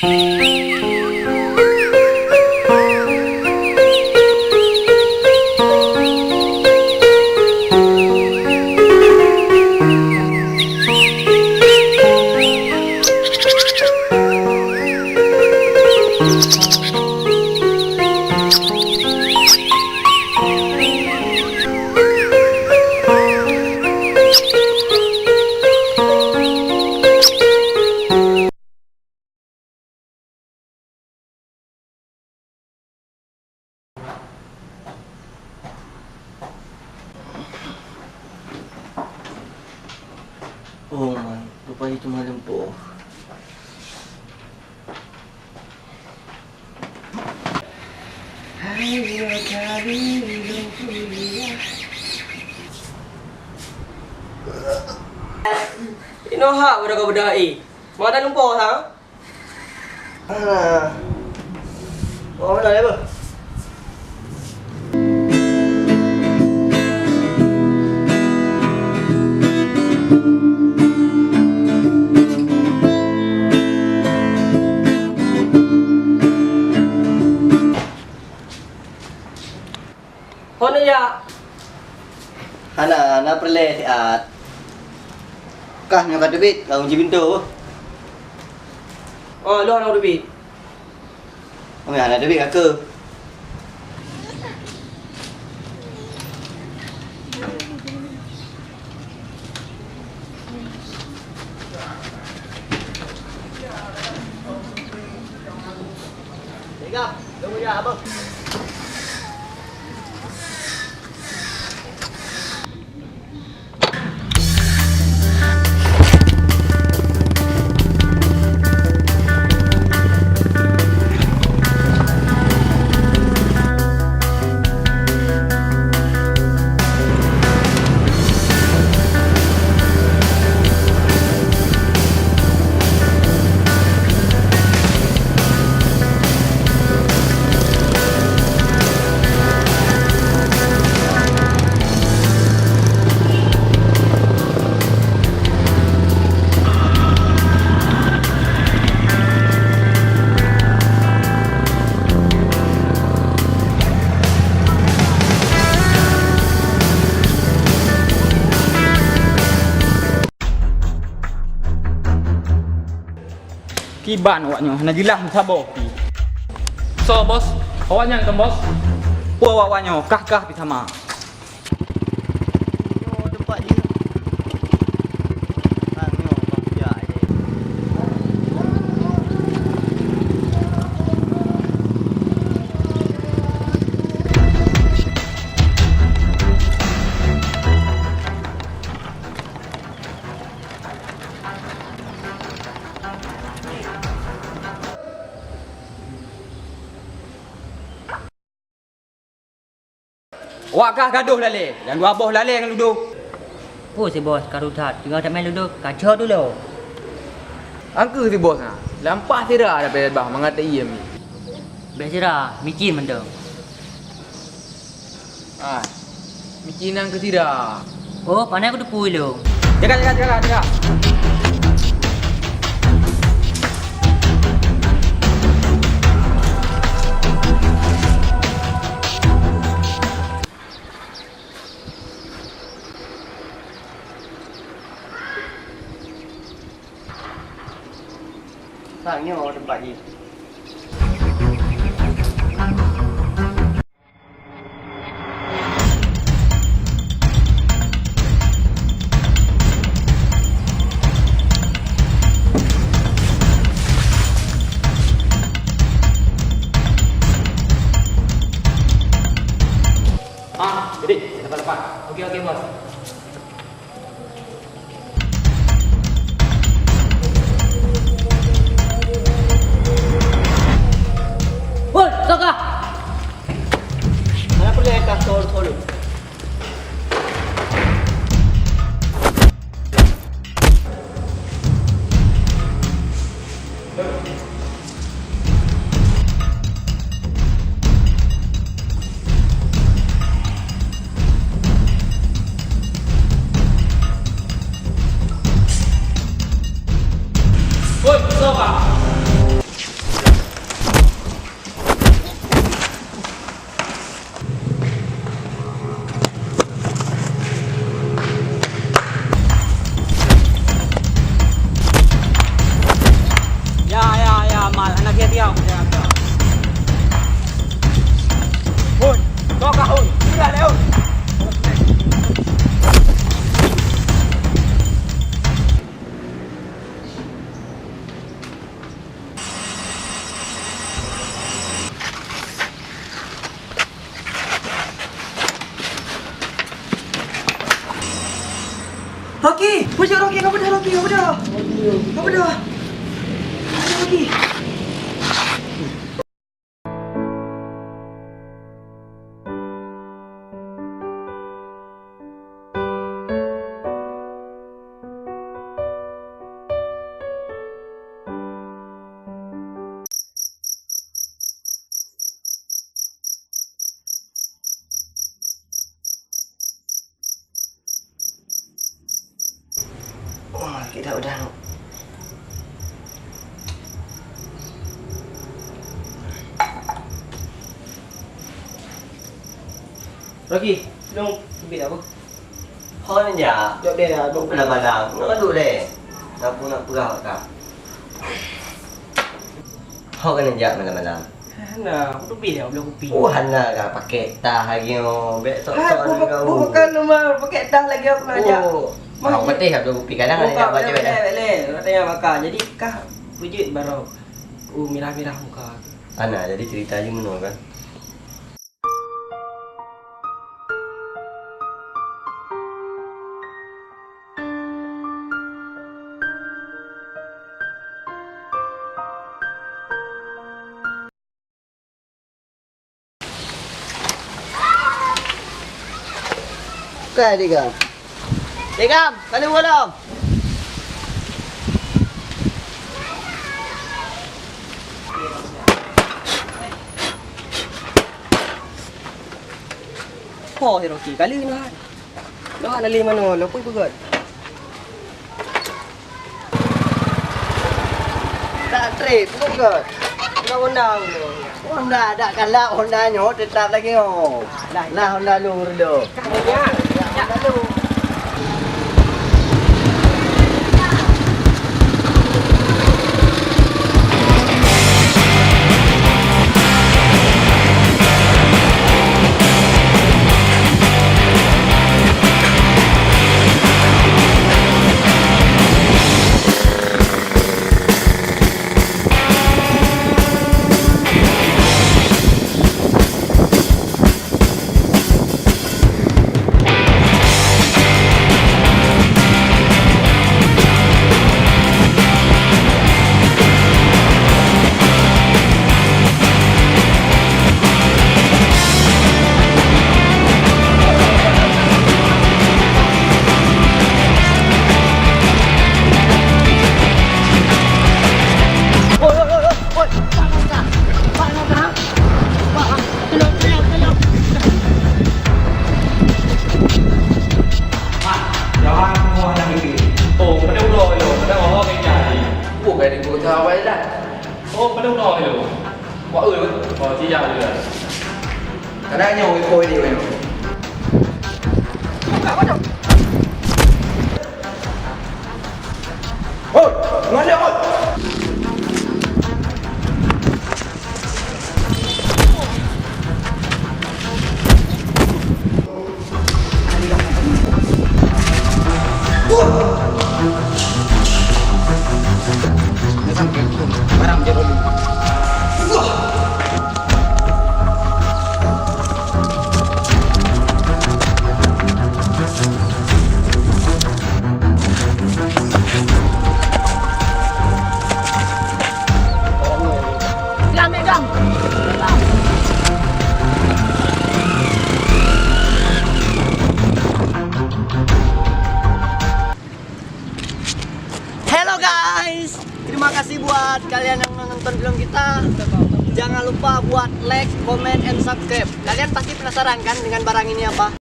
Oo man, rupanya cuma lempo. Inoha budak-budak Mau tak lupa sang? Oh, mana apa? Hono ya. Hana perle at. Kah nyo kadebit, kau kunci pintu. Oh, lu orang duit. Kami hana debit kakak. Tegap, tunggu ya abang. Kiban awaknya, najilah sabo. So bos, awaknya kan bos? Awaknya kah pi sama. Nyo tempat dia. Nyo kerja je. Awak kah gaduh lale, yang dua boh lale yang duduk. Pun si bos karutat, tinggal tak main duduk, kacau dulu. Angka si bos ha. Lampas sirah daripada bah mengata iya mi. Biasa mikir mendung. Ah. Mikinan ke sirah. Oh, pandai aku depu dulu. Jaga. Nyo tempat dia. Jadi, lepas. Okey bos. Woi, Soka. Mana perle kah solo. Woi, Soka. dia aku jaga. Hun, kau kahun. Sudah lewat. Rocky! Macam Rocky, kau dah Rocky, kau dah. Kau dah. Rocky. Oh, kita udah. Rocky, dong, bit apa? Hon ya. Jawab dia dah. Aku pernah malam. Ngadu deh. Aku nak pegah tak. Hon kena jak malam-malam. Nah, aku tu bit dah belum kopi. Oh, hana kah pakai tah lagi oh. Bet sok-sok Aku kau. bukan rumah pakai tah lagi aku nak ajak. Oh. Mau betul tak belum kopi kadang ada nak baca balik dah. balik. Katanya makan. Jadi kah wujud baru. Merah-merah muka. Ana jadi cerita je menurut kan. Bukan Digam. Digam, kali bolong. Oh, si Rocky. Kali ni lah. Dah nak lima mana? Lepui pegat. Tak trip bukan. Undang-undang tu. Honda tak kalah Honda nyo tetap lagi oh. Lah Honda lu redo. Ya. Honda lu. Kadang nyawa ikoi dia kan. Oh, mana oh? Barang dia dulu. Hello guys, terima kasih buat kalian yang nonton film kita. Jangan lupa buat like, comment, and subscribe. Kalian pasti penasaran kan dengan barang ini apa?